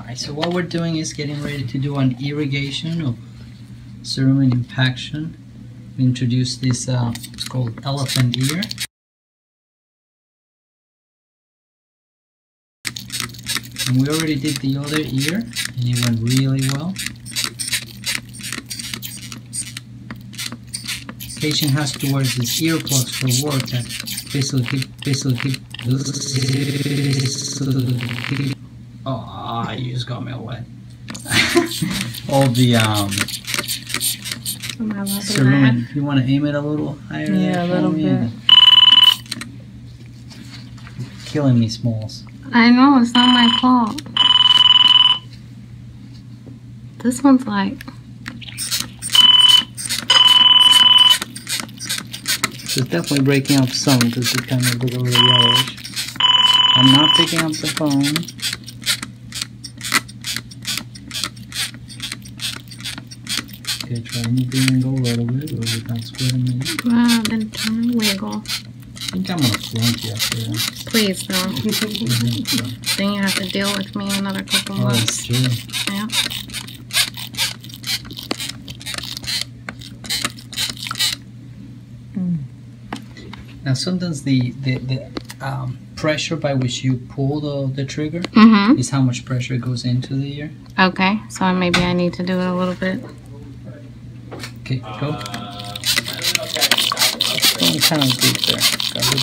Alright, so what we're doing is getting ready to do an irrigation of cerumen impaction. We introduced this, it's called elephant ear. And we already did the other ear, and it went really well. The patient has to wear these earplugs for work that basically oh, you just got me all wet. All the cerumen. You want to aim it a little higher? Yeah, a little bit. Killing me, Smalls. I know, it's not my fault. This one's like... So it's definitely breaking up some because it kind of look a little yellowish. I'm not picking up the phone. Okay, try moving and go a little bit without splitting it. Well, then turn and wiggle. I think I'm gonna flunk you up there. Please don't. Then you have to deal with me another couple months. That's true. Yeah. Now sometimes the pressure by which you pull the trigger is how much pressure goes into the ear. Okay, so maybe I need to do it a little bit. Okay, go. Going kind of deep there. Got it.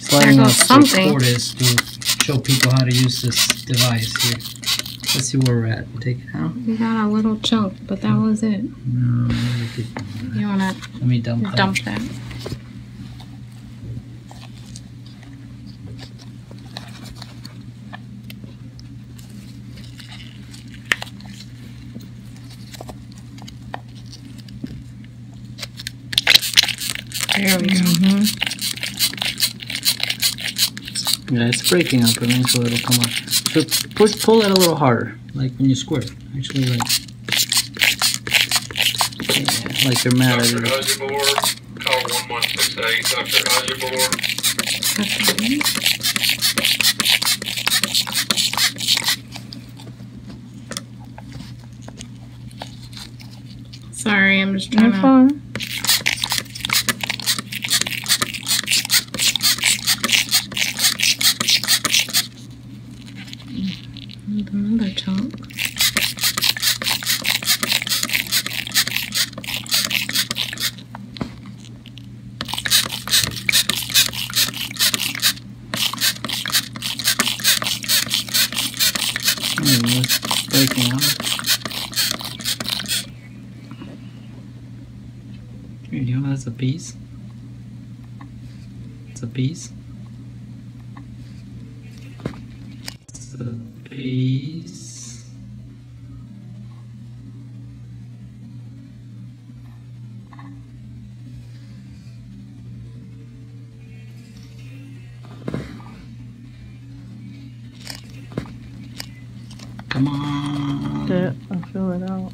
Sliding There goes off something. the cord is to show people how to use this device here. Let's see where we're at. Take it out. We got a little chunk, but that was it. No, You wanna let me dump that? There we go. Yeah, it's breaking up. Eventually it'll come up. So pull it a little harder, like when you squirt. Actually, like they're mad at Dr. it. Gilmore, call 1168. Dr. Gilmore. Sorry, I'm just trying to... Another chunk. It's breaking up. Here you go, that's a piece. It's a piece. It's a piece. Come on. Yeah, I'll fill it out.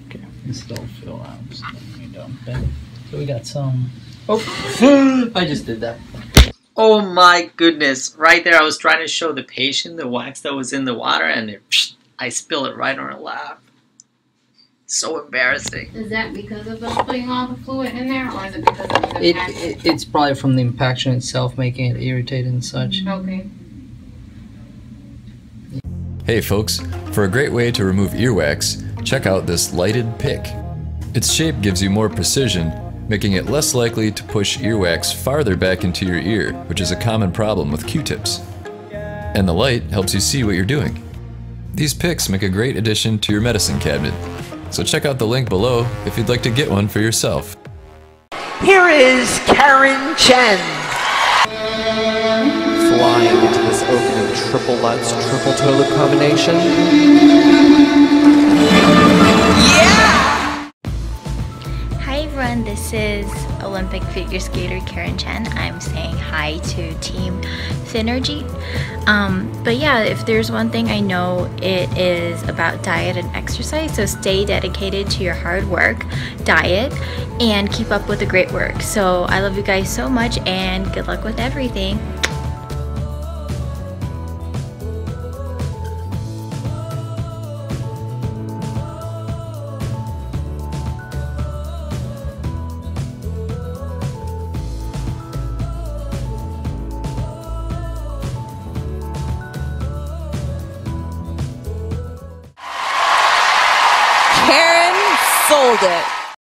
Okay, this will fill out. So let me dump it. So we got some. Oh, I just did that. Oh my goodness! Right there, I was trying to show the patient the wax that was in the water, and I spilled it right on her lap. So embarrassing. Is that because of us putting all the fluid in there, or is it because of the impaction? It's probably from the impaction itself, making it irritated and such. Okay. Hey folks, for a great way to remove earwax, check out this lighted pick. Its shape gives you more precision, making it less likely to push earwax farther back into your ear, which is a common problem with Q-tips. And the light helps you see what you're doing. These picks make a great addition to your medicine cabinet. So check out the link below if you'd like to get one for yourself. Here is Karen Chen. Flying into this opening triple Lutz, triple toilet combination. Yeah! Hi everyone, this is Olympic figure skater Karen Chen. I'm saying hi to Team Thinergy. But yeah, if there's one thing I know, it is about diet and exercise. So stay dedicated to your hard work, diet, and keep up with the great work. So I love you guys so much, and good luck with everything. Karen sold it.